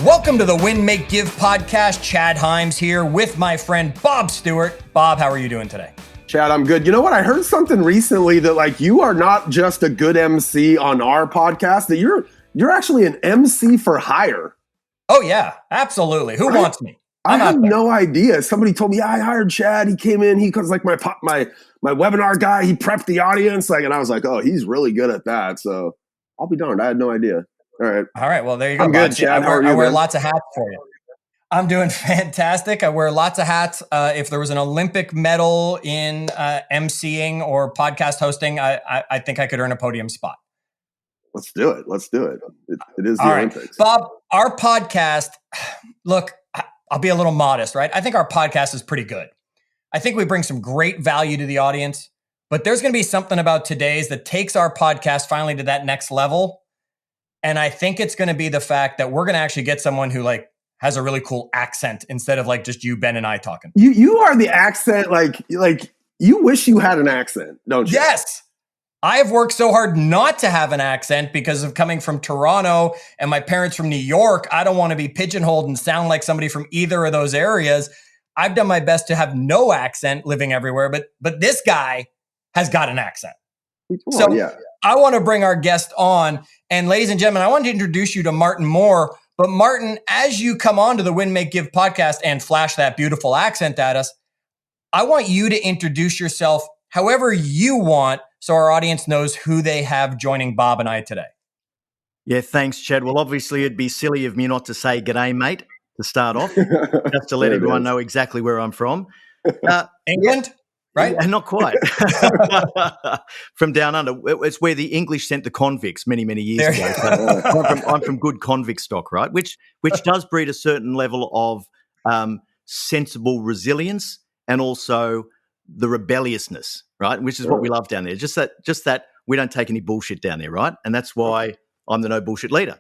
Welcome to the Win, Make, Give podcast. Chad Himes here with my friend Bob Stewart. Bob, how are you doing today? Chad, I'm good. You know what? I heard something recently that like you are not just a good MC on our podcast, that you're actually an MC for hire. Oh yeah, absolutely. Who wants me? I had no idea. Somebody told me, yeah, I hired Chad. He came in. He was like my webinar guy. He prepped the audience, and I was like, oh, he's really good at that. So I'll be darned. I had no idea. All right. Well, there you go. I'm good, Chad. How are you? I wear lots of hats for you. I'm doing fantastic. I wear lots of hats. If there was an Olympic medal in emceeing or podcast hosting, I think I could earn a podium spot. Let's do it. It is the Olympics. Bob, our podcast, look, I'll be a little modest, right? I think our podcast is pretty good. I think we bring some great value to the audience, but there's going to be something about today's that takes our podcast finally to that next level. And I think it's going to be the fact that we're going to actually get someone who has a really cool accent instead of just you, Ben, and I talking. You are the accent, like you wish you had an accent, don't you? Yes. I have worked so hard not to have an accent because of coming from Toronto and my parents from New York. I don't want to be pigeonholed and sound like somebody from either of those areas. I've done my best to have no accent living everywhere, but this guy has got an accent. I want to bring our guest on. And ladies and gentlemen, I want to introduce you to Martin Moore. But Martin, as you come on to the Win, Make, Give podcast and flash that beautiful accent at us, I want you to introduce yourself however you want so our audience knows who they have joining Bob and I today. Yeah, thanks, Chad. Well, obviously, it'd be silly of me not to say g'day, mate, to start off, just to let everyone know exactly where I'm from. England? Right? Yeah, not quite. From down under. It's where the English sent the convicts many, many years ago. So I'm from good convict stock, right? Which does breed a certain level of sensible resilience and also the rebelliousness, right? Which is what we love down there. Just that we don't take any bullshit down there, right? And that's why I'm the no bullshit leader.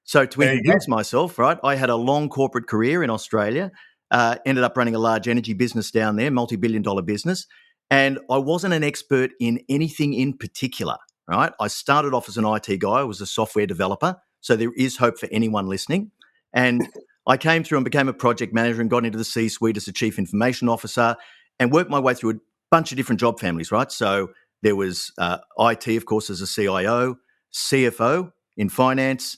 So to introduce myself, right, I had a long corporate career in Australia. Ended up running a large energy business down there, multi-billion-dollar business. And I wasn't an expert in anything in particular, right? I started off as an IT guy. I was a software developer. So there is hope for anyone listening. And I came through and became a project manager and got into the C-suite as a chief information officer and worked my way through a bunch of different job families, right? So there was IT, of course, as a CIO, CFO in finance,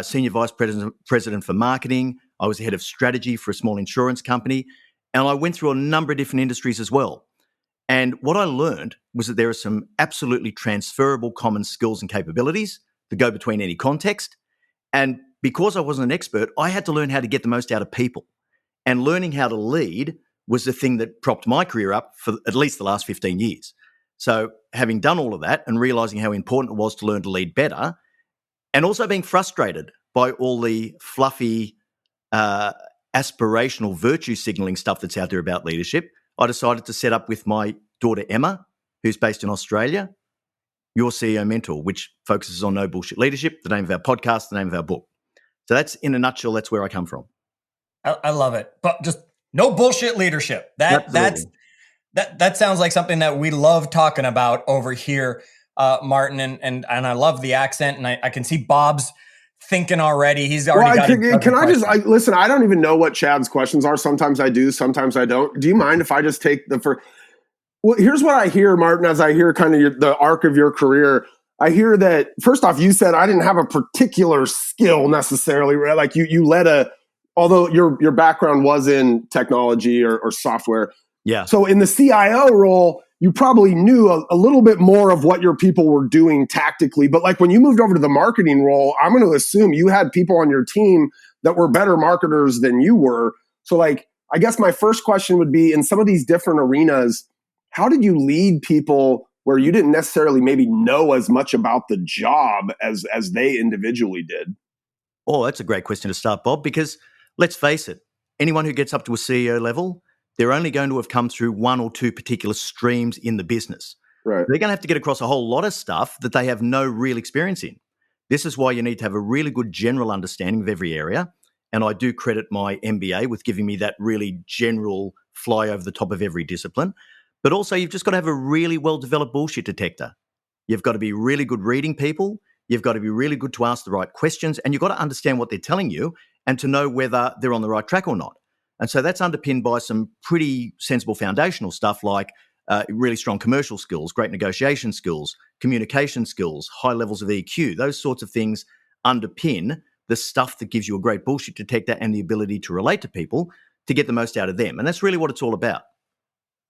senior vice president for marketing. I was the head of strategy for a small insurance company, and I went through a number of different industries as well. And what I learned was that there are some absolutely transferable common skills and capabilities that go between any context. And because I wasn't an expert, I had to learn how to get the most out of people. And learning how to lead was the thing that propped my career up for at least the last 15 years. So having done all of that and realizing how important it was to learn to lead better, and also being frustrated by all the fluffy, aspirational virtue signaling stuff that's out there about leadership, I decided to set up with my daughter Emma, who's based in Australia, Your CEO Mentor, which focuses on no bullshit leadership, the name of our podcast, the name of our book. So that's, in a nutshell, that's where I come from. I love it. But just no bullshit leadership. That sounds like something that we love talking about over here, Martin, and I love the accent, and I can see Bob's thinking already. He's already listen, I don't even know what Chad's questions are. Sometimes I do, sometimes I don't. Do you mind if I just take well, here's what I hear, Martin, as I hear kind of the arc of your career. I hear that, first off, you said I didn't have a particular skill necessarily, right? Like you led although your background was in technology or software. Yeah. So in the CIO role, you probably knew a little bit more of what your people were doing tactically. But like when you moved over to the marketing role, I'm going to assume you had people on your team that were better marketers than you were. So like, I guess my first question would be, in some of these different arenas, how did you lead people where you didn't necessarily maybe know as much about the job as they individually did? Oh, that's a great question to start, Bob, because let's face it, anyone who gets up to a CEO level, they're only going to have come through one or two particular streams in the business. Right. They're going to have to get across a whole lot of stuff that they have no real experience in. This is why you need to have a really good general understanding of every area. And I do credit my MBA with giving me that really general fly over the top of every discipline. But also, you've just got to have a really well-developed bullshit detector. You've got to be really good reading people. You've got to be really good to ask the right questions. And you've got to understand what they're telling you and to know whether they're on the right track or not. And so that's underpinned by some pretty sensible foundational stuff like really strong commercial skills, great negotiation skills, communication skills, high levels of EQ. Those sorts of things underpin the stuff that gives you a great bullshit detector and the ability to relate to people to get the most out of them. And that's really what it's all about.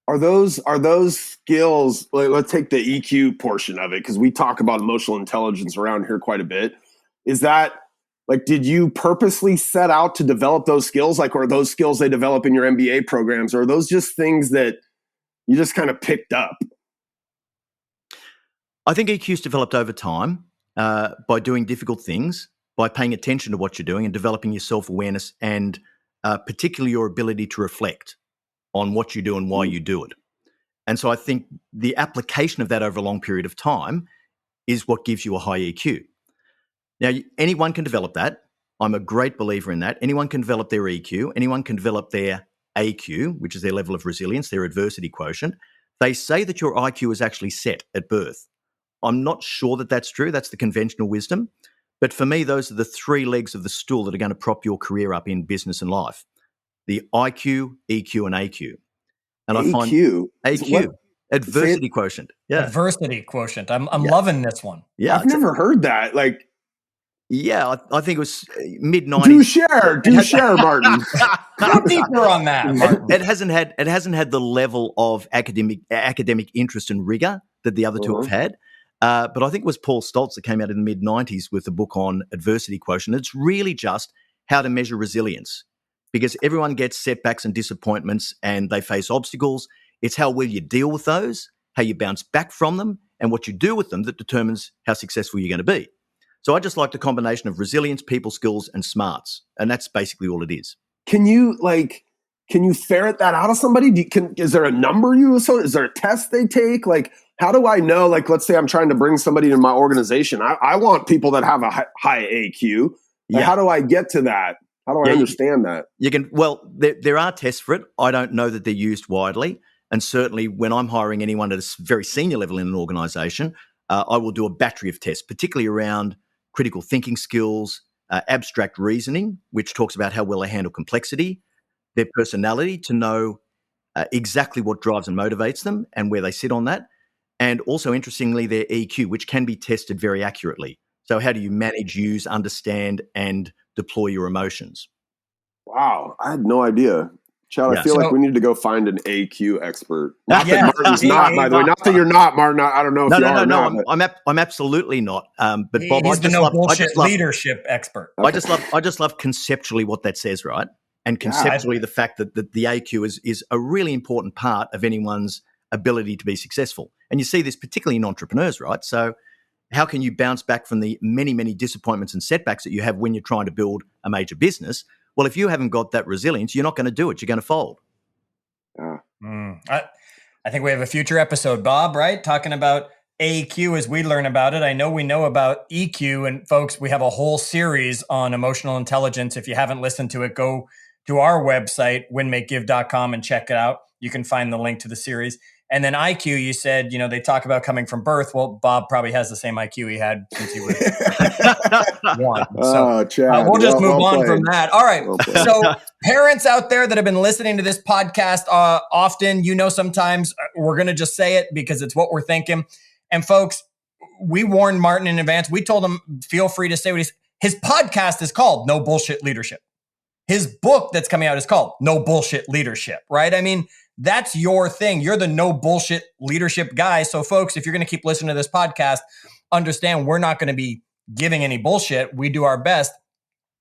Are those skills, let's take the EQ portion of it, because we talk about emotional intelligence around here quite a bit. Is that, like, did you purposely set out to develop those skills? Like, or are those skills they develop in your MBA programs? Or are those just things that you just kind of picked up? I think EQ's developed over time by doing difficult things, by paying attention to what you're doing and developing your self-awareness and particularly your ability to reflect on what you do and why you do it. And so I think the application of that over a long period of time is what gives you a high EQ. Now, anyone can develop that. I'm a great believer in that. Anyone can develop their EQ. Anyone can develop their AQ, which is their level of resilience, their adversity quotient. They say that your IQ is actually set at birth. I'm not sure that that's true. That's the conventional wisdom. But for me, those are the three legs of the stool that are going to prop your career up in business and life. The IQ, EQ, and AQ. And I find AQ, adversity quotient. Yeah. Adversity quotient. I'm loving this one. Yeah. I've never heard that. Like, yeah, I think it was mid-90s. Do share, Martin. Go deeper on that, Martin. It hasn't had the level of academic interest and rigor that the other two have had. But I think it was Paul Stoltz that came out in the mid-90s with a book on adversity quotient. It's really just how to measure resilience, because everyone gets setbacks and disappointments and they face obstacles. It's how well you deal with those, how you bounce back from them, and what you do with them that determines how successful you're going to be. So I just like the combination of resilience, people skills, and smarts. And that's basically all it is. Can you ferret that out of somebody? Is there a number is there a test they take? Like, how do I know? Like, let's say I'm trying to bring somebody to my organization. I want people that have a high AQ. Like, how do I get to that? How do I understand that? There are tests for it. I don't know that they're used widely. And certainly when I'm hiring anyone at a very senior level in an organization, I will do a battery of tests, particularly around critical thinking skills, abstract reasoning, which talks about how well they handle complexity, their personality, to know exactly what drives and motivates them and where they sit on that. And also, interestingly, their EQ, which can be tested very accurately. So how do you manage, use, understand, and deploy your emotions? Wow, I had no idea. Chad, I feel like we need to go find an AQ expert. Not that Martin's not, by the way. Not that you're not, Martin. I don't know if you are. No, I'm absolutely not. But Bob, he's the no bullshit leadership expert. Okay. I just love conceptually what that says, right? And conceptually, the fact that the AQ is a really important part of anyone's ability to be successful. And you see this particularly in entrepreneurs, right? So how can you bounce back from the many, many disappointments and setbacks that you have when you're trying to build a major business? Well, if you haven't got that resilience, you're not going to do it. You're going to fold. I think we have a future episode, Bob, right? Talking about AQ as we learn about it. I know we know about EQ. And folks, we have a whole series on emotional intelligence. If you haven't listened to it, go to our website, winmakegive.com, and check it out. You can find the link to the series. And then IQ, you said, they talk about coming from birth. Well, Bob probably has the same IQ he had since he was one. So we'll just move on from that. All right. So parents out there that have been listening to this podcast often, sometimes we're going to just say it because it's what we're thinking. And folks, we warned Martin in advance. We told him, feel free to say what his podcast is called No Bullshit Leadership. His book that's coming out is called No Bullshit Leadership, right? I mean, that's your thing. You're the no bullshit leadership guy. So folks, if you're going to keep listening to this podcast, understand we're not going to be giving any bullshit. We do our best.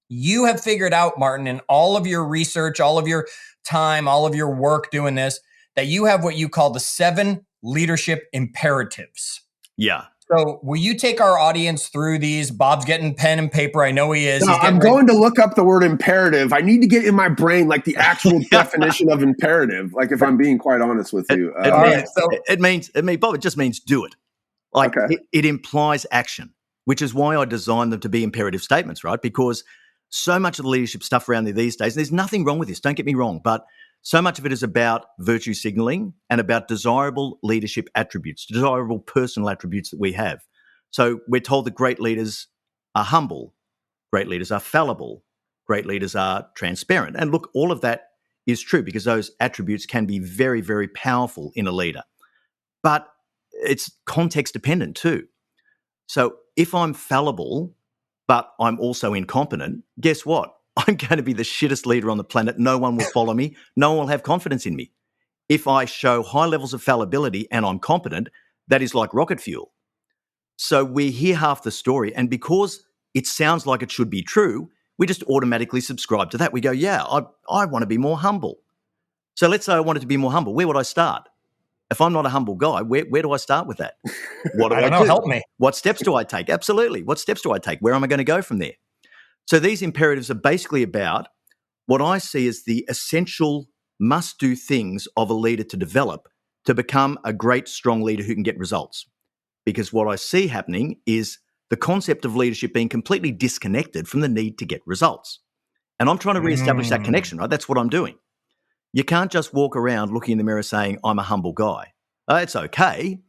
You have figured out, Martin, in all of your research, all of your time, all of your work doing this, that you have what you call the 7 leadership imperatives. Yeah. So will you take our audience through these? Bob's getting pen and paper. I know he is. No, I'm going to look up the word imperative. I need to get in my brain like the actual definition of imperative. Like, if I'm being quite honest with you, it means Bob. It just means do it. Like it implies action, which is why I designed them to be imperative statements, right? Because so much of the leadership stuff around there these days, there's nothing wrong with this. Don't get me wrong, but so much of it is about virtue signaling and about desirable leadership attributes, desirable personal attributes that we have. So we're told that great leaders are humble, great leaders are fallible, great leaders are transparent. And look, all of that is true because those attributes can be very, very powerful in a leader. But it's context dependent too. So if I'm fallible, but I'm also incompetent, guess what? I'm going to be the shittest leader on the planet. No one will follow me. No one will have confidence in me. If I show high levels of fallibility and I'm competent, that is like rocket fuel. So we hear half the story, and because it sounds like it should be true, we just automatically subscribe to that. We go, yeah, I want to be more humble. So let's say I wanted to be more humble. Where would I start? If I'm not a humble guy, where do I start with that? What do I don't know, do? help me. What steps do I take? Absolutely. What steps do I take? Where am I going to go from there? So these imperatives are basically about what I see as the essential must-do things of a leader to develop to become a great, strong leader who can get results. Because what I see happening is the concept of leadership being completely disconnected from the need to get results. And I'm trying to reestablish that connection, right? That's what I'm doing. You can't just walk around looking in the mirror saying, I'm a humble guy. It's okay,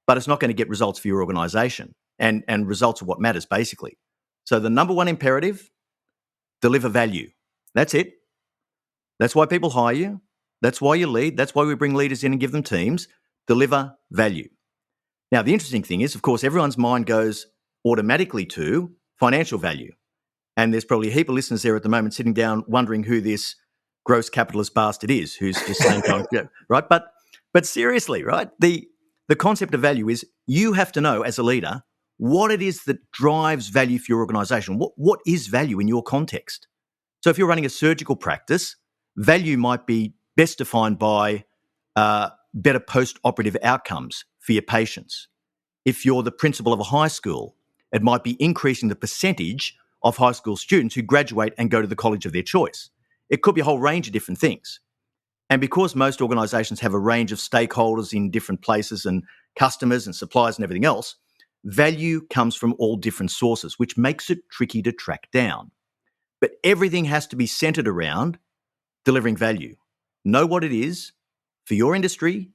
but it's not going to get results for your organization. And results are what matters, basically. So the number one imperative, deliver value. That's it. That's why people hire you. That's why you lead. That's why we bring leaders in and give them teams. Deliver value. Now, the interesting thing is, of course, everyone's mind goes automatically to financial value. And there's probably a heap of listeners there at the moment sitting down wondering who this gross capitalist bastard is, who's just saying, yeah, right? But seriously, right? The concept of value is you have to know as a leader what it is that drives value for your organization. What is value in your context? So if you're running a surgical practice, value might be best defined by better post-operative outcomes for your patients. If you're the principal of a high school, it might be increasing the percentage of high school students who graduate and go to the college of their choice. It could be a whole range of different things. And because most organizations have a range of stakeholders in different places and customers and suppliers and everything else, value comes from all different sources, which makes it tricky to track down. But everything has to be centered around delivering value. Know what it is for your industry,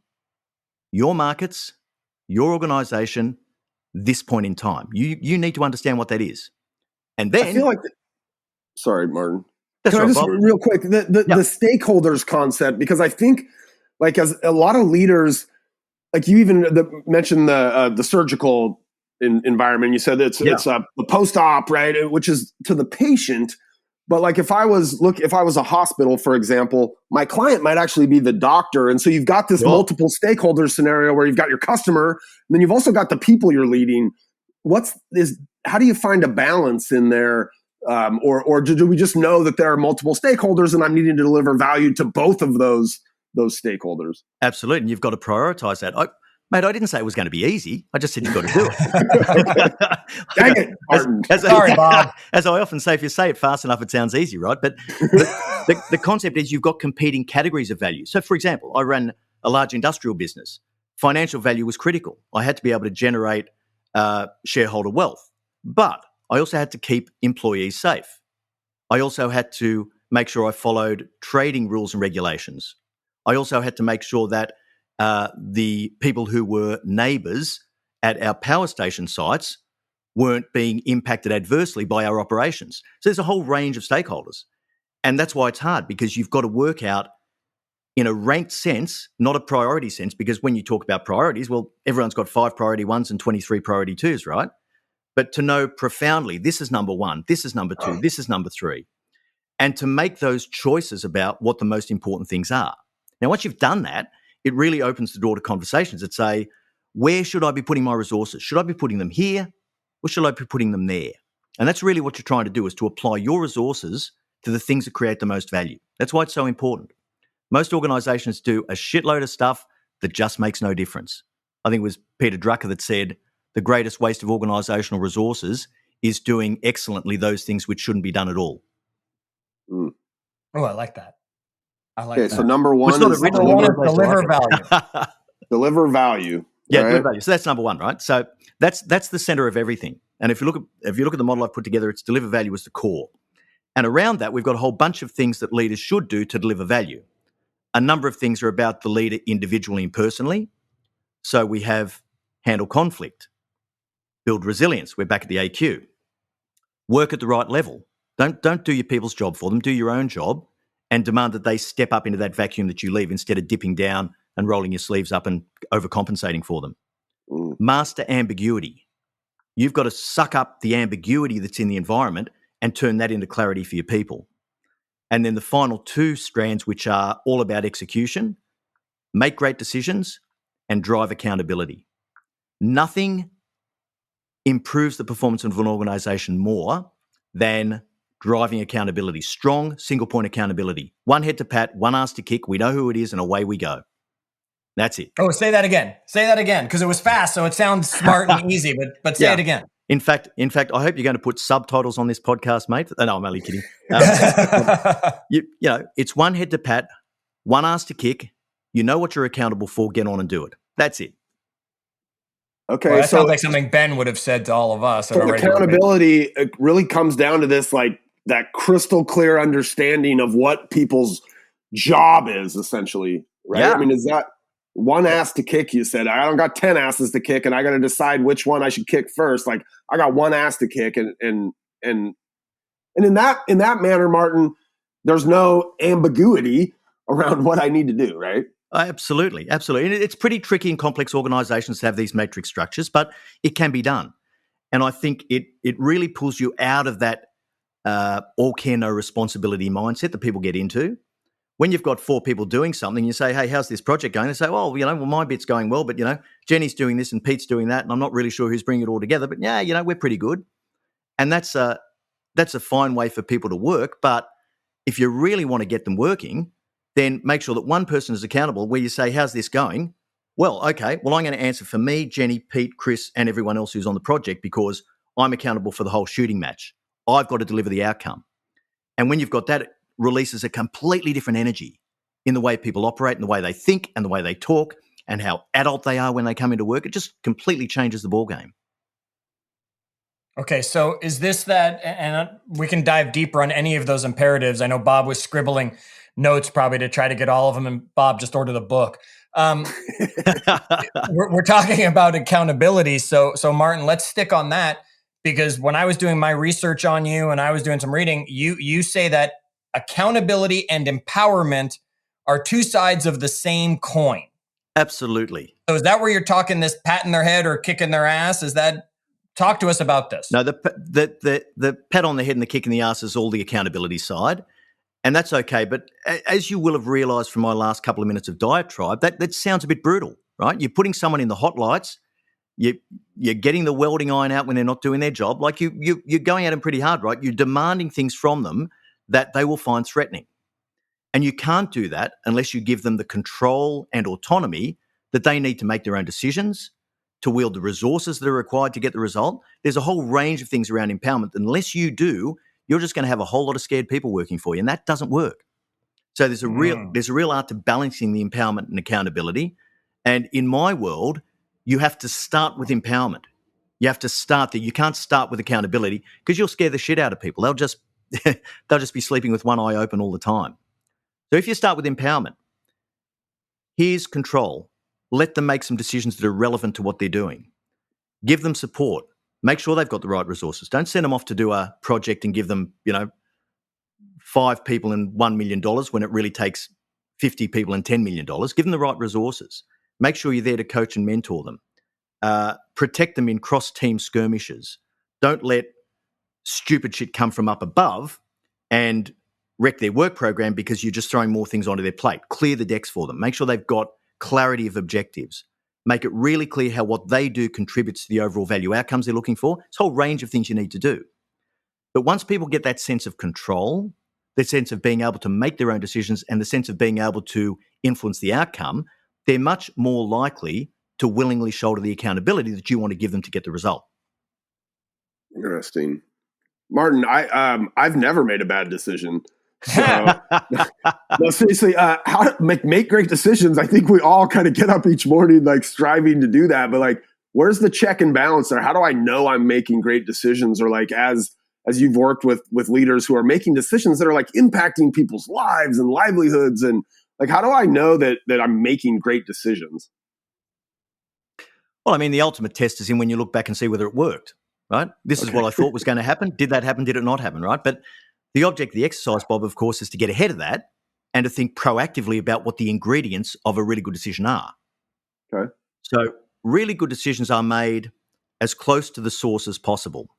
your markets, your organization, this point in time. You need to understand what that is. And then I feel like, sorry, Martin. That's Can I right, just Bob. real quick, the stakeholders concept, because I think like as a lot of leaders, like you even mentioned the surgical environment, you said it's the post-op, right? Which is to the patient. But like if I was a hospital, for example, my client might actually be the doctor. And so you've got this multiple stakeholder scenario where you've got your customer, and then you've also got the people you're leading. How do you find a balance in there? Or do we just know that there are multiple stakeholders and I'm needing to deliver value to both of those stakeholders? Absolutely. And you've got to prioritize that. Mate, I didn't say it was going to be easy. I just said you've got to do it. Dang it, Martin. Sorry, Bob. As I often say, if you say it fast enough, it sounds easy, right? But the concept is you've got competing categories of value. So, for example, I ran a large industrial business. Financial value was critical. I had to be able to generate shareholder wealth. But I also had to keep employees safe. I also had to make sure I followed trading rules and regulations. I also had to make sure that the people who were neighbours at our power station sites weren't being impacted adversely by our operations. So there's a whole range of stakeholders. And that's why it's hard, because you've got to work out in a ranked sense, not a priority sense, because when you talk about priorities, well, everyone's got 5 priority ones and 23 priority twos, right? But to know profoundly, this is number 1, this is number 2, this is number 3, and to make those choices about what the most important things are. Now, once you've done that, it really opens the door to conversations that say, where should I be putting my resources? Should I be putting them here or should I be putting them there? And that's really what you're trying to do, is to apply your resources to the things that create the most value. That's why it's so important. Most organizations do a shitload of stuff that just makes no difference. I think it was Peter Drucker that said, the greatest waste of organizational resources is doing excellently those things which shouldn't be done at all. Mm. Oh, I like that. Okay, so number one is deliver value. Deliver value. Yeah, right? deliver value. So that's number 1, right? So that's the center of everything. And if you look at the model I've put together, it's deliver value as the core. And around that, we've got a whole bunch of things that leaders should do to deliver value. A number of things are about the leader individually and personally. So we have handle conflict, build resilience. We're back at the AQ. Work at the right level. Don't do your people's job for them. Do your own job and demand that they step up into that vacuum that you leave instead of dipping down and rolling your sleeves up and overcompensating for them. Master ambiguity. You've got to suck up the ambiguity that's in the environment and turn that into clarity for your people. And then the final two strands, which are all about execution, make great decisions and drive accountability. Nothing improves the performance of an organization more than driving accountability. Strong single point accountability. One head to pat, one ass to kick. We know who it is and away we go. That's it. Oh, say that again. Say that again, because it was fast, so it sounds smart and easy. But say it again. In fact, I hope you're going to put subtitles on this podcast, mate. No, I'm only kidding. It's one head to pat, one ass to kick. You know what you're accountable for. Get on and do it. That's it. Okay, well, that sounds like something Ben would have said to all of us. So accountability it really comes down to this, like that crystal clear understanding of what people's job is, essentially, right? Yeah. I mean, is that one ass to kick? You said I don't got 10 asses to kick, and I got to decide which one I should kick first. Like I got one ass to kick, and in that manner, Martin, there's no ambiguity around what I need to do, right? Absolutely. And it's pretty tricky in complex organizations to have these matrix structures, but it can be done. And I think it really pulls you out of that all care, no responsibility mindset that people get into. When you've got 4 people doing something, you say, hey, how's this project going? They say, well, my bit's going well, but, Jenny's doing this and Pete's doing that, and I'm not really sure who's bringing it all together, but yeah, we're pretty good. And that's a fine way for people to work. But if you really want to get them working, then make sure that one person is accountable where you say, how's this going? Well, okay, I'm going to answer for me, Jenny, Pete, Chris, and everyone else who's on the project because I'm accountable for the whole shooting match. I've got to deliver the outcome. And when you've got that, it releases a completely different energy in the way people operate and the way they think and the way they talk and how adult they are when they come into work. It just completely changes the ballgame. Okay, so is this that, and we can dive deeper on any of those imperatives. I know Bob was scribbling notes probably to try to get all of them, and Bob just ordered the book. We're talking about accountability. So Martin, let's stick on that, because when I was doing my research on you and I was doing some reading, you say that accountability and empowerment are two sides of the same coin. Absolutely. So is that where you're talking this patting their head or kicking their ass? Is that, talk to us about this. No, the pat on the head and the kick in the ass is all the accountability side. And that's okay. But as you will have realized from my last couple of minutes of diatribe, that sounds a bit brutal, right? You're putting someone in the hot lights. You're getting the welding iron out when they're not doing their job. Like you're going at them pretty hard, right? You're demanding things from them that they will find threatening. And you can't do that unless you give them the control and autonomy that they need to make their own decisions, to wield the resources that are required to get the result. There's a whole range of things around empowerment. Unless you do, you're just going to have a whole lot of scared people working for you, and that doesn't work. So there's a real art to balancing the empowerment and accountability. And in my world, you have to start with empowerment. You have to start there. You can't start with accountability because you'll scare the shit out of people. They'll just be sleeping with one eye open all the time. So if you start with empowerment, here's control. Let them make some decisions that are relevant to what they're doing. Give them support. Make sure they've got the right resources. Don't send them off to do a project and give them, 5 people and $1 million when it really takes 50 people and $10 million. Give them the right resources. Make sure you're there to coach and mentor them. Protect them in cross-team skirmishes. Don't let stupid shit come from up above and wreck their work program because you're just throwing more things onto their plate. Clear the decks for them. Make sure they've got clarity of objectives. Make it really clear how what they do contributes to the overall value outcomes they're looking for. It's a whole range of things you need to do. But once people get that sense of control, the sense of being able to make their own decisions and the sense of being able to influence the outcome, they're much more likely to willingly shoulder the accountability that you want to give them to get the result. Interesting. Martin, I've never made a bad decision. So, no, seriously, how to make great decisions. I think we all kind of get up each morning like striving to do that, but like, where's the check and balance there? How do I know I'm making great decisions? Or like, as you've worked with leaders who are making decisions that are like impacting people's lives and livelihoods, and like, how do I know that I'm making great decisions? Well, I mean, the ultimate test is in when you look back and see whether it worked, right? This is what I thought was going to happen. Did that happen? Did it not happen, right? But The object of the exercise, Bob, of course, is to get ahead of that and to think proactively about what the ingredients of a really good decision are. Okay. So really good decisions are made as close to the source as possible.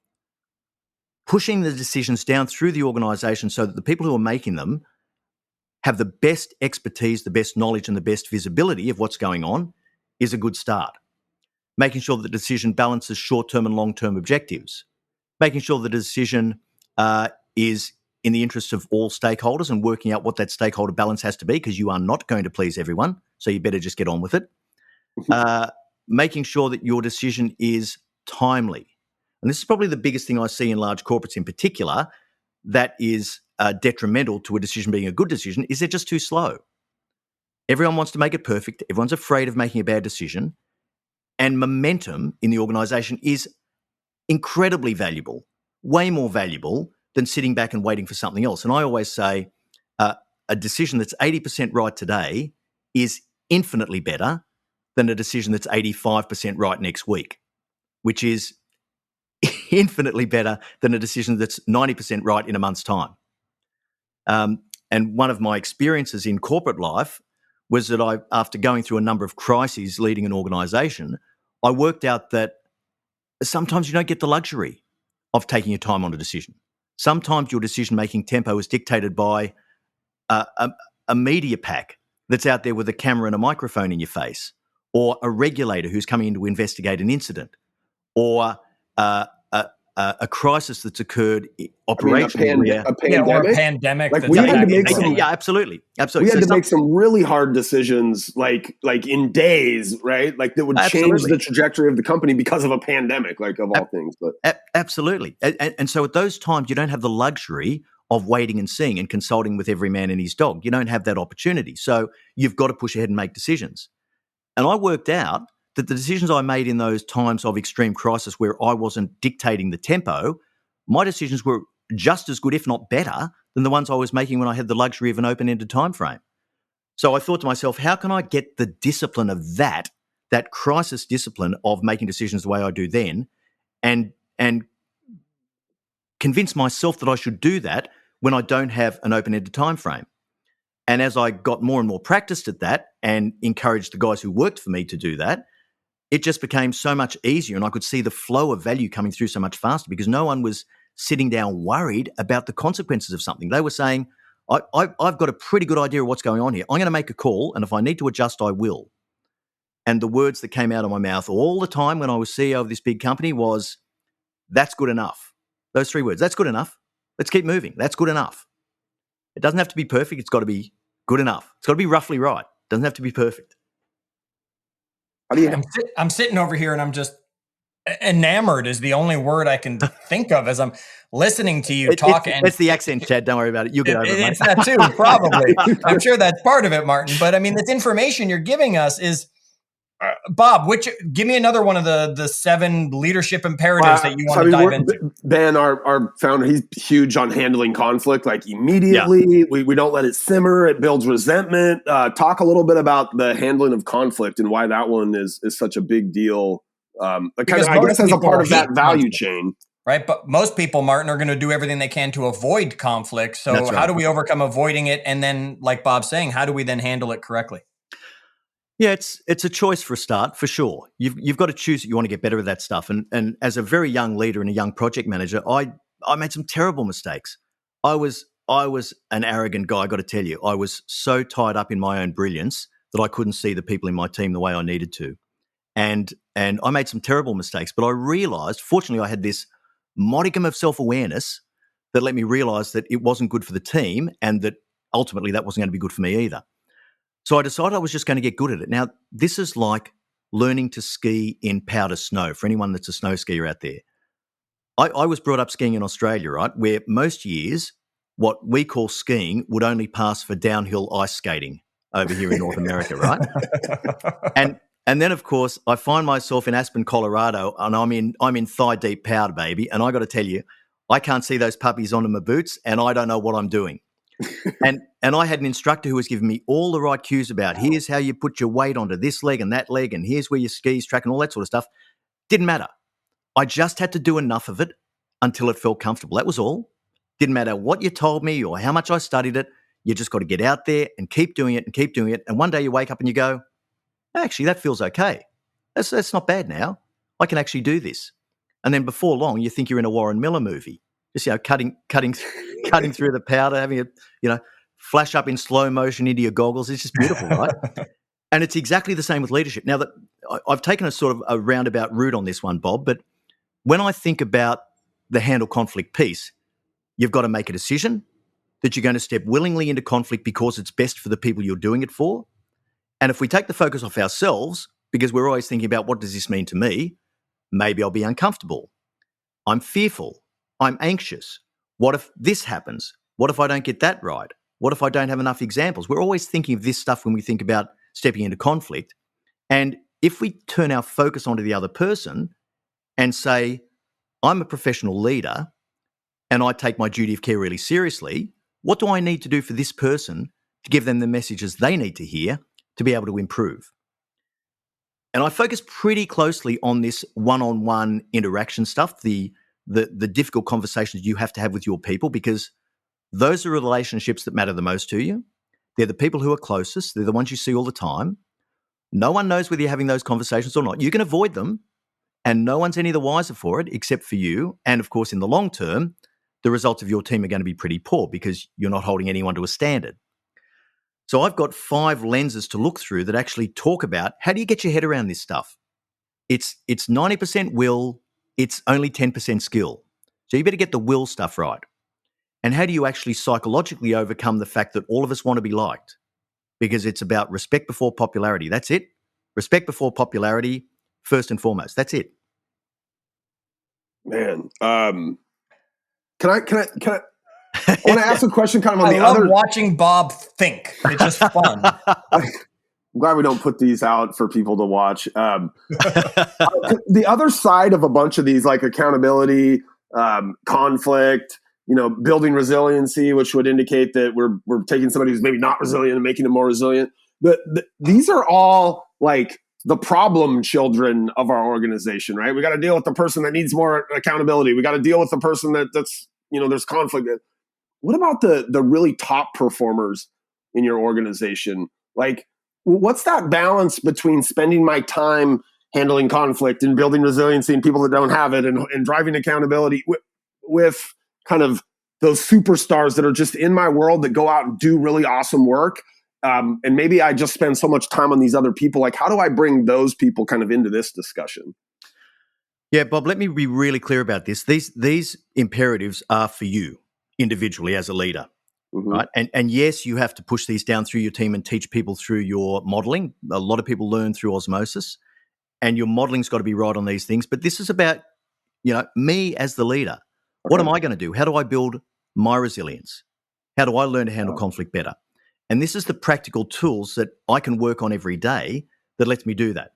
Pushing the decisions down through the organisation so that the people who are making them have the best expertise, the best knowledge and the best visibility of what's going on is a good start. Making sure that the decision balances short-term and long-term objectives. Making sure the decision is in the interests of all stakeholders and working out what that stakeholder balance has to be, because you are not going to please everyone, so you better just get on with it. Making sure that your decision is timely. And this is probably the biggest thing I see in large corporates in particular that is detrimental to a decision being a good decision, is they're just too slow. Everyone wants to make it perfect. Everyone's afraid of making a bad decision. And momentum in the organisation is incredibly valuable, way more valuable than sitting back and waiting for something else. And I always say a decision that's 80% right today is infinitely better than a decision that's 85% right next week, which is infinitely better than a decision that's 90% right in a month's time. And one of my experiences in corporate life was that after going through a number of crises leading an organisation, I worked out that sometimes you don't get the luxury of taking your time on a decision. Sometimes your decision-making tempo is dictated by a media pack that's out there with a camera and a microphone in your face, or a regulator who's coming in to investigate an incident, or a crisis that's occurred operationally. A pandemic? Or a pandemic. Like, we had to make some. Yeah, absolutely. We had to make some really hard decisions, like in days, right? Like that would change the trajectory of the company because of a pandemic, like of all things. But absolutely. And so at those times, you don't have the luxury of waiting and seeing and consulting with every man and his dog. You don't have that opportunity. So you've got to push ahead and make decisions. And I worked out that the decisions I made in those times of extreme crisis where I wasn't dictating the tempo, my decisions were just as good, if not better, than the ones I was making when I had the luxury of an open-ended time frame. So I thought to myself, how can I get the discipline of that crisis discipline of making decisions the way I do then, and convince myself that I should do that when I don't have an open-ended time frame? And as I got more and more practiced at that and encouraged the guys who worked for me to do that, it just became so much easier, and I could see the flow of value coming through so much faster because no one was sitting down worried about the consequences of something. They were saying, I've got a pretty good idea of what's going on here. I'm going to make a call, and if I need to adjust, I will. And the words that came out of my mouth all the time when I was CEO of this big company was, that's good enough. Those three words, that's good enough. Let's keep moving. That's good enough. It doesn't have to be perfect. It's got to be good enough. It's got to be roughly right. It doesn't have to be perfect. I'm sitting over here and I'm just enamored is the only word I can think of as I'm listening to you talk. It's the accent, Chad. Don't worry about it. You'll get over it. It's that too, probably. I'm sure that's part of it, Martin. But I mean, this information you're giving us is, Bob, give me another one of the 7 leadership imperatives that you want to dive into. Ben, our founder, he's huge on handling conflict, like immediately. Yeah. We don't let it simmer. It builds resentment. Talk a little bit about the handling of conflict and why that one is such a big deal. I guess as a part of that value chain. Right. But most people, Martin, are going to do everything they can to avoid conflict. So right. How do we overcome avoiding it? And then, like Bob's saying, how do we then handle it correctly? Yeah, it's a choice for a start, for sure. You've got to choose that you want to get better at that stuff. And as a very young leader and a young project manager, I made some terrible mistakes. I was an arrogant guy, I got to tell you. I was so tied up in my own brilliance that I couldn't see the people in my team the way I needed to. And I made some terrible mistakes, but I realized, fortunately, I had this modicum of self-awareness that let me realize that it wasn't good for the team and that ultimately that wasn't going to be good for me either. So I decided I was just going to get good at it. Now, this is like learning to ski in powder snow for anyone that's a snow skier out there. I was brought up skiing in Australia, right, where most years what we call skiing would only pass for downhill ice skating over here in North America, right? And then, of course, I find myself in Aspen, Colorado, and I'm in thigh-deep powder, baby, and I got to tell you, I can't see those puppies onto my boots, and I don't know what I'm doing. And I had an instructor who was giving me all the right cues about here's how you put your weight onto this leg and that leg, and here's where your skis track and all that sort of stuff. Didn't matter. I just had to do enough of it until it felt comfortable. That was all. Didn't matter what you told me or how much I studied it. You just got to get out there and keep doing it and keep doing it. And one day you wake up and you go, actually, that feels okay. That's not bad now. I can actually do this. And then before long, you think you're in a Warren Miller movie, just, cutting through the powder, having it, flash up in slow motion into your goggles. It's just beautiful, right? And it's exactly the same with leadership. Now, that I've taken a sort of a roundabout route on this one, Bob, but when I think about the handle conflict piece, you've got to make a decision that you're going to step willingly into conflict because it's best for the people you're doing it for. And if we take the focus off ourselves, because we're always thinking about what does this mean to me, maybe I'll be uncomfortable. I'm fearful. I'm anxious. What if this happens? What if I don't get that right? What if I don't have enough examples? We're always thinking of this stuff when we think about stepping into conflict. And if we turn our focus onto the other person and say, I'm a professional leader and I take my duty of care really seriously, what do I need to do for this person to give them the messages they need to hear to be able to improve? And I focus pretty closely on this one-on-one interaction stuff, the difficult conversations you have to have with your people, because those are relationships that matter the most to you. They're the people who are closest. They're the ones you see all the time. No one knows whether you're having those conversations or not. You can avoid them, and no one's any the wiser for it except for you. And, of course, in the long term, the results of your team are going to be pretty poor because you're not holding anyone to a standard. So I've got 5 lenses to look through that actually talk about how do you get your head around this stuff. It's 90% will, it's only 10% skill. So you better get the will stuff right. And how do you actually psychologically overcome the fact that all of us want to be liked? Because it's about respect before popularity. That's it. Respect before popularity, first and foremost. That's it. Man, can I I want to ask a question kind of on I the love other. watching Bob think. It's just fun. I'm glad we don't put these out for people to watch. The other side of a bunch of these, like accountability, conflict, building resiliency, which would indicate that we're taking somebody who's maybe not resilient and making them more resilient. These are all like the problem children of our organization, right? We got to deal with the person that needs more accountability. We got to deal with the person that's there's conflict. What about the really top performers in your organization? Like, what's that balance between spending my time handling conflict and building resiliency in people that don't have it and driving accountability with kind of those superstars that are just in my world that go out and do really awesome work? And maybe I just spend so much time on these other people. Like, how do I bring those people kind of into this discussion? Yeah, Bob, let me be really clear about this. These imperatives are for you individually as a leader, right? And yes, you have to push these down through your team and teach people through your modeling. A lot of people learn through osmosis, and your modeling's got to be right on these things. But this is about, me as the leader. What am I going to do? How do I build my resilience? How do I learn to handle conflict better? And this is the practical tools that I can work on every day that lets me do that.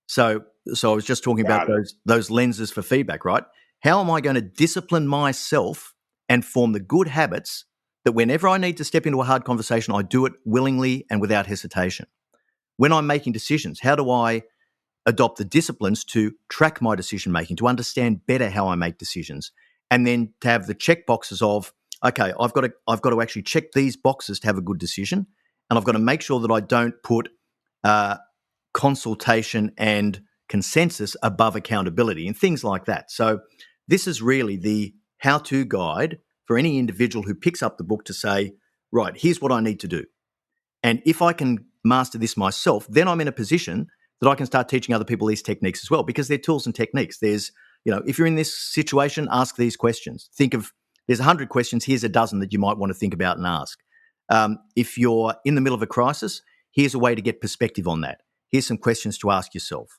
So I was just talking about those lenses for feedback, right? How am I going to discipline myself and form the good habits that whenever I need to step into a hard conversation, I do it willingly and without hesitation? When I'm making decisions, how do I adopt the disciplines to track my decision making, to understand better how I make decisions, and then to have the check boxes of, okay, I've got to actually check these boxes to have a good decision, and I've got to make sure that I don't put consultation and consensus above accountability and things like that. So this is really the how-to guide for any individual who picks up the book to say, right, here's what I need to do. And if I can master this myself, then I'm in a position that I can start teaching other people these techniques as well, because they're tools and techniques. There's, if you're in this situation, ask these questions. Think of, there's 100 questions, here's a dozen that you might want to think about and ask. If you're in the middle of a crisis, here's a way to get perspective on that. Here's some questions to ask yourself.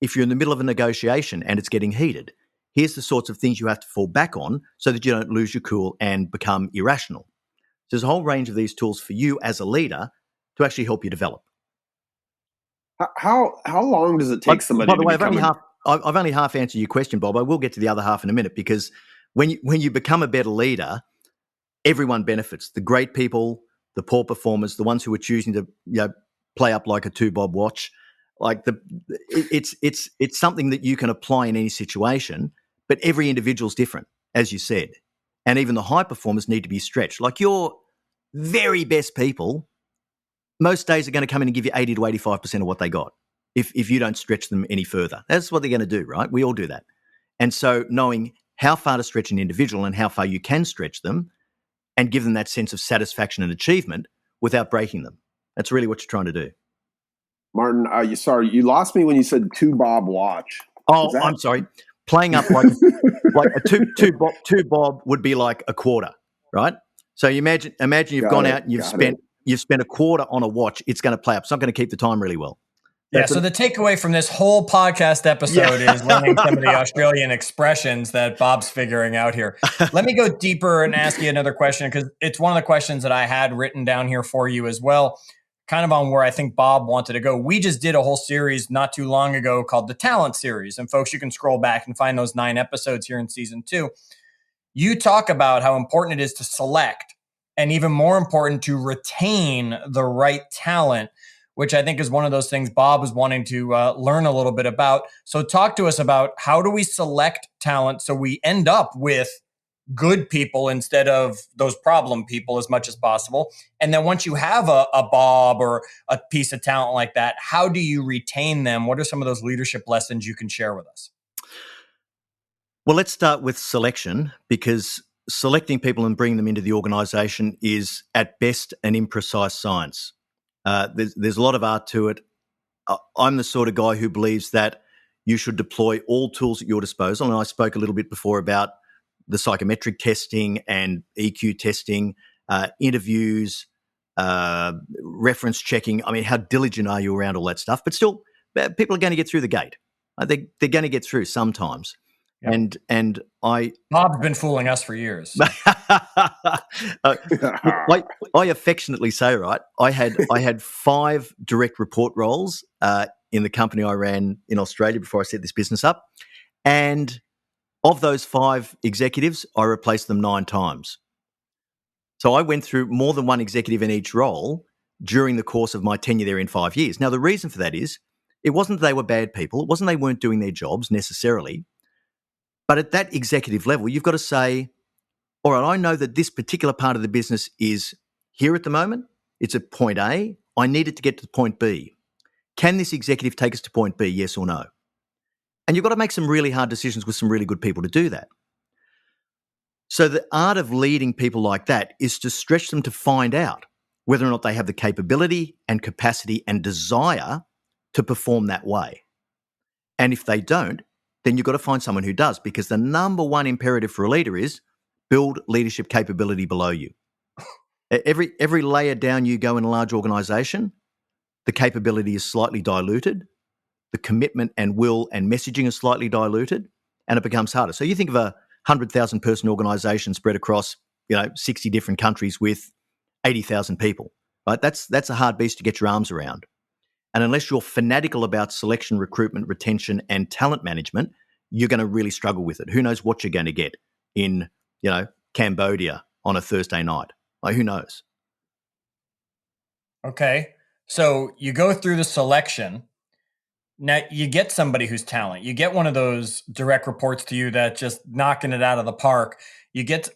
If you're in the middle of a negotiation and it's getting heated, here's the sorts of things you have to fall back on so that you don't lose your cool and become irrational. So there's a whole range of these tools for you as a leader to actually help you develop. How long does it take somebody? By the way, I've only half answered your question, Bob. I will get to the other half in a minute, because when you become a better leader, everyone benefits. The great people, the poor performers, the ones who are choosing to play up like a 2-bob watch. Like it's something that you can apply in any situation, but every individual's different, as you said. And even the high performers need to be stretched. Like your very best people, most days are going to come in and give you 80 to 85% of what they got if you don't stretch them any further. That's what they're going to do, right? We all do that. And so knowing how far to stretch an individual and how far you can stretch them and give them that sense of satisfaction and achievement without breaking them. That's really what you're trying to do. Martin, you lost me when you said two bob watch. Oh, I'm sorry. Playing up like a two bob would be like a quarter, right? So you imagine you've gone out and you've spent a quarter on a watch. It's going to play up. It's not going to keep the time really well. So the takeaway from this whole podcast episode is learning some of the Australian expressions that Bob's figuring out here. Let me go deeper and ask you another question, because it's one of the questions that I had written down here for you as well, kind of on where I think Bob wanted to go. We just did a whole series not too long ago called the Talent Series. And folks, you can scroll back and find those 9 episodes here in season 2. You talk about how important it is to select, and even more important, to retain the right talent, which I think is one of those things Bob was wanting to learn a little bit about. So talk to us about, how do we select talent so we end up with good people instead of those problem people as much as possible? And then once you have a Bob or a piece of talent like that, how do you retain them? What are some of those leadership lessons you can share with us? Well, let's start with selection, because selecting people and bringing them into the organization is at best an imprecise science. There's a lot of art to it. I'm the sort of guy who believes that you should deploy all tools at your disposal. And I spoke a little bit before about the psychometric testing and EQ testing, interviews, reference checking. I mean, how diligent are you around all that stuff? But still, people are going to get through the gate. They're going to get through sometimes. Yep. And Bob's been fooling us for years. I affectionately say, right, I had 5 direct report roles in the company I ran in Australia before I set this business up, and of those 5 executives, I replaced them 9 times. So I went through more than one executive in each role during the course of my tenure there in 5 years. Now, the reason for that is it wasn't that they were bad people. It wasn't they weren't doing their jobs necessarily. But at that executive level, you've got to say, all right, I know that this particular part of the business is here at the moment. It's at point A. I need it to get to point B. Can this executive take us to point B, yes or no? And you've got to make some really hard decisions with some really good people to do that. So the art of leading people like that is to stretch them to find out whether or not they have the capability and capacity and desire to perform that way. And if they don't, then you've got to find someone who does, because the number one imperative for a leader is build leadership capability below you. Every layer down you go in a large organization, the capability is slightly diluted, the commitment and will and messaging is slightly diluted, and it becomes harder. So you think of a 100,000 person organization spread across 60 different countries with 80,000 people, right? That's a hard beast to get your arms around. And unless you're fanatical about selection, recruitment, retention, and talent management, you're going to really struggle with it. Who knows what you're going to get in, Cambodia on a Thursday night? Like, who knows? Okay. So you go through the selection. Now you get somebody who's talent. You get one of those direct reports to you that just knocking it out of the park. You get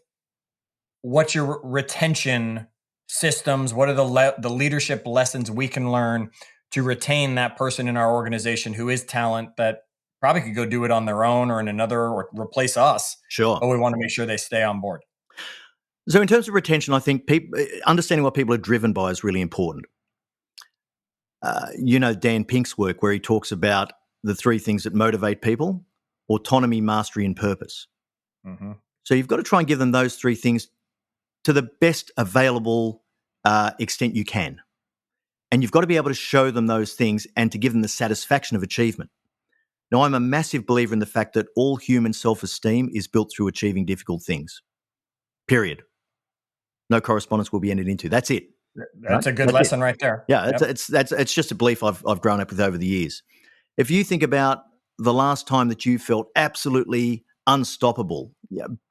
what's your retention systems? What are the leadership lessons we can learn to retain that person in our organization who is talent that probably could go do it on their own or in another or replace us? Sure. But we want to make sure they stay on board. So in terms of retention, I think understanding what people are driven by is really important. Dan Pink's work where he talks about the 3 things that motivate people: autonomy, mastery, and purpose. Mm-hmm. So you've got to try and give them those 3 things to the best available extent you can. And you've got to be able to show them those things and to give them the satisfaction of achievement. Now, I'm a massive believer in the fact that all human self-esteem is built through achieving difficult things. Period. No correspondence will be entered into. That's it. That's right? A good lesson right there. Yeah, yep. It's just a belief I've grown up with over the years. If you think about the last time that you felt absolutely unstoppable,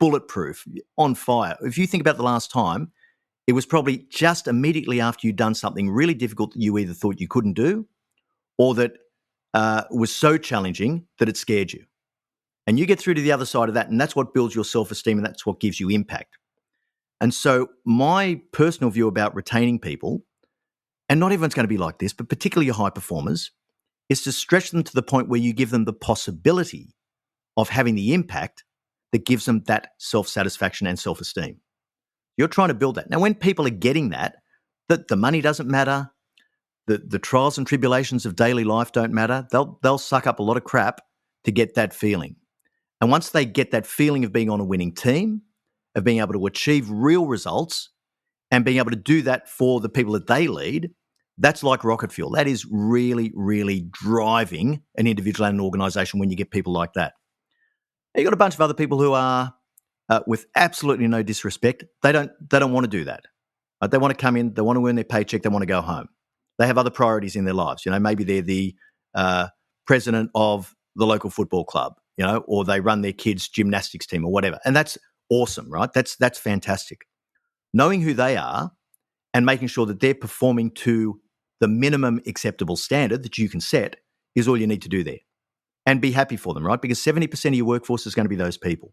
bulletproof, on fire, if you think about the last time, it was probably just immediately after you'd done something really difficult that you either thought you couldn't do or that was so challenging that it scared you. And you get through to the other side of that, and that's what builds your self-esteem, and that's what gives you impact. And so my personal view about retaining people, and not everyone's going to be like this, but particularly your high performers, is to stretch them to the point where you give them the possibility of having the impact that gives them that self-satisfaction and self-esteem. You're trying to build that. Now, when people are getting that the money doesn't matter, the trials and tribulations of daily life don't matter, they'll suck up a lot of crap to get that feeling. And once they get that feeling of being on a winning team, of being able to achieve real results and being able to do that for the people that they lead, that's like rocket fuel. That is really, really driving an individual and an organization when you get people like that. You've got a bunch of other people who are, with absolutely no disrespect, they don't want to do that. They want to come in, they want to earn their paycheck, they want to go home. They have other priorities in their lives. Maybe they're the president of the local football club, or they run their kids' gymnastics team or whatever. And that's awesome, right? That's fantastic. Knowing who they are and making sure that they're performing to the minimum acceptable standard that you can set is all you need to do there. And be happy for them, right? Because 70% of your workforce is going to be those people.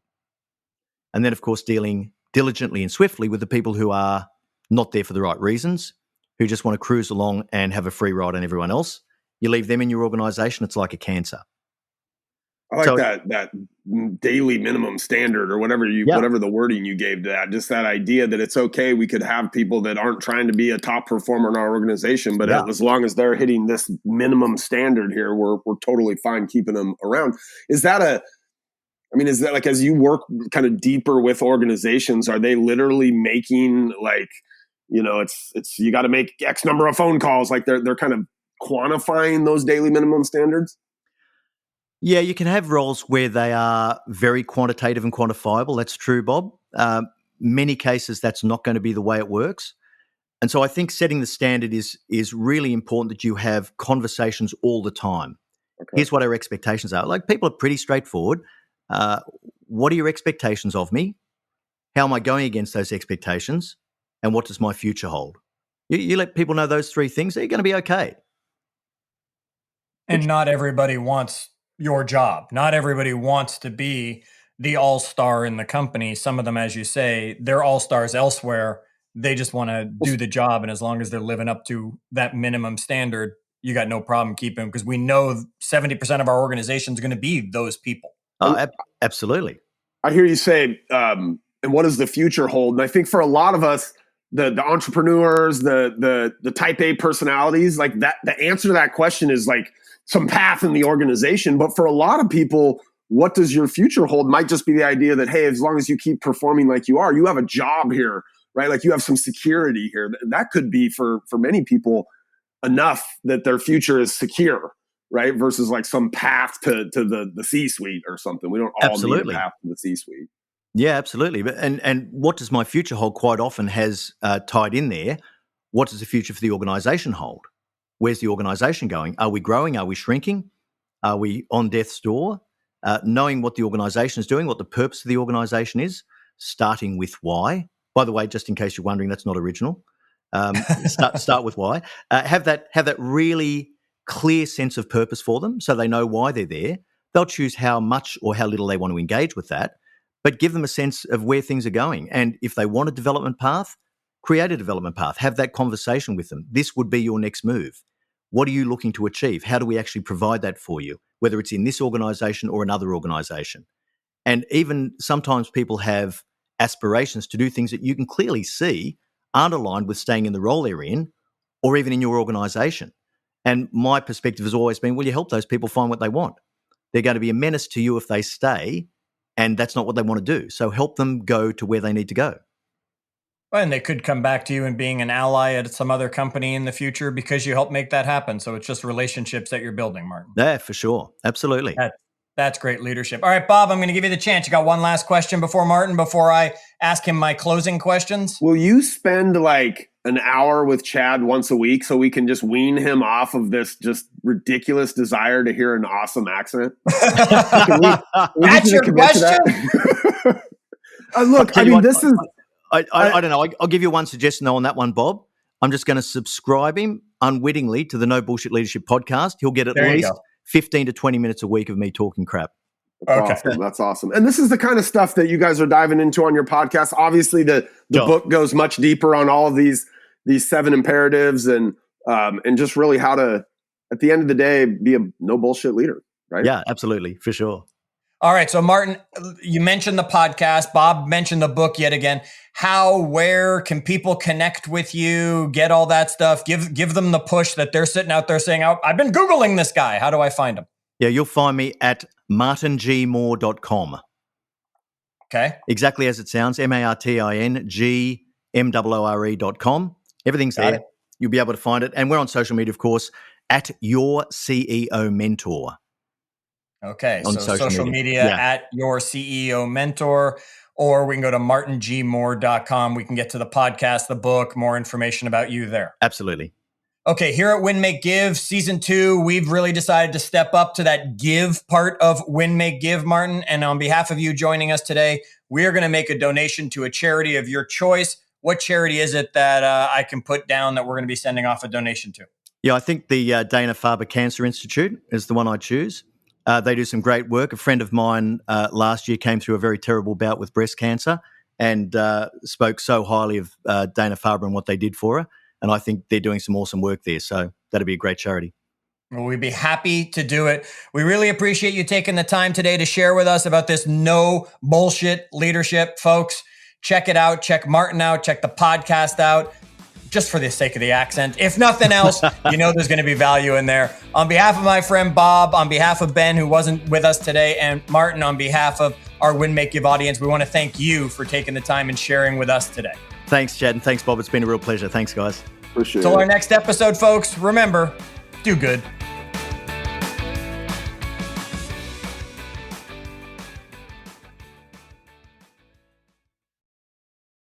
And then, of course, dealing diligently and swiftly with the people who are not there for the right reasons, who just want to cruise along and have a free ride on everyone else. You leave them in your organization, it's like a cancer. I like that daily minimum standard, or whatever the wording you gave to that. Just that idea that it's okay. We could have people that aren't trying to be a top performer in our organization, but as long as they're hitting this minimum standard here, we're totally fine keeping them around. Is that like, as you work kind of deeper with organizations, are they literally making it's you got to make X number of phone calls? Like they're kind of quantifying those daily minimum standards? Yeah, you can have roles where they are very quantitative and quantifiable. That's true, Bob. Many cases, that's not going to be the way it works. And so I think setting the standard is really important, that you have conversations all the time. Okay. Here's what our expectations are. Like, people are pretty straightforward. What are your expectations of me? How am I going against those expectations? And what does my future hold? You let people know those three things, they're going to be okay. And not everybody wants your job. Not everybody wants to be the all-star in the company. Some of them, as you say, they're all-stars elsewhere. They just want to do the job. And as long as they're living up to that minimum standard, you got no problem keeping them, because we know 70% of our organization is going to be those people. Oh, absolutely. I hear you say, and what does the future hold? And I think for a lot of us, the entrepreneurs, the type A personalities, like that, the answer to that question is like some path in the organization. But for a lot of people, what does your future hold might just be the idea that, hey, as long as you keep performing like you are, you have a job here, right? Like you have some security here. That could be for many people enough that their future is secure, right? Versus like some path to the C-suite or something. We don't all need a path to the C-suite. Yeah, absolutely. But and what does my future hold quite often has tied in there. What does the future for the organization hold? Where's the organization going? Are we growing? Are we shrinking? Are we on death's door? Knowing what the organization is doing, what the purpose of the organization is, starting with why. By the way, just in case you're wondering, that's not original. Start with why. Have that really clear sense of purpose for them, so they know why they're there. They'll choose how much or how little they want to engage with that, but give them a sense of where things are going. And if they want a development path, create a development path. Have that conversation with them. This would be your next move. What are you looking to achieve? How do we actually provide that for you, whether it's in this organization or another organization? And even sometimes people have aspirations to do things that you can clearly see aren't aligned with staying in the role they're in, or even in your organization. And my perspective has always been, well, you help those people find what they want. They're going to be a menace to you if they stay, and that's not what they want to do. So help them go to where they need to go. And they could come back to you and being an ally at some other company in the future because you help make that happen. So it's just relationships that you're building, Martin. Yeah, for sure. Absolutely. That's great leadership. All right, Bob, I'm going to give you the chance. You got one last question before I ask him my closing questions? Will you spend like an hour with Chad once a week so we can just wean him off of this just ridiculous desire to hear an awesome accent? That's your question? Look, I mean, this is... I don't know. I'll give you one suggestion though on that one, Bob. I'm just going to subscribe him unwittingly to the No Bullshit Leadership podcast. He'll get at least 15 to 20 minutes a week of me talking crap. Awesome. That's awesome. And this is the kind of stuff that you guys are diving into on your podcast. Obviously, the book goes much deeper on all of these 7 imperatives and just really how to, at the end of the day, be a no bullshit leader, right? Yeah, absolutely. For sure. All right. So Martin, you mentioned the podcast. Bob mentioned the book yet again. Where can people connect with you, get all that stuff? Give them the push that they're sitting out there saying, oh, I've been Googling this guy. How do I find him? Yeah, you'll find me at martingmoore.com. Okay. Exactly as it sounds, martingmoore.com. Everything's there. You'll be able to find it. And we're on social media, of course, at Your CEO Mentor. Okay. So social media at Your CEO Mentor, or we can go to martingmoore.com. We can get to the podcast, the book, more information about you there. Absolutely. Okay, here at Win, Make, Give, Season 2, we've really decided to step up to that give part of Win, Make, Give, Martin. And on behalf of you joining us today, we are going to make a donation to a charity of your choice. What charity is it that I can put down that we're going to be sending off a donation to? Yeah, I think the Dana-Farber Cancer Institute is the one I choose. They do some great work. A friend of mine last year came through a very terrible bout with breast cancer and spoke so highly of Dana-Farber and what they did for her. And I think they're doing some awesome work there. So that'd be a great charity. Well, we'd be happy to do it. We really appreciate you taking the time today to share with us about this no bullshit leadership, folks. Check it out. Check Martin out. Check the podcast out. Just for the sake of the accent. If nothing else, there's going to be value in there. On behalf of my friend Bob, on behalf of Ben, who wasn't with us today, and Martin, on behalf of our Win, Make, Give audience, we want to thank you for taking the time and sharing with us today. Thanks, Chad, and thanks, Bob. It's been a real pleasure. Thanks, guys. Appreciate it. Till our next episode, folks, remember, do good.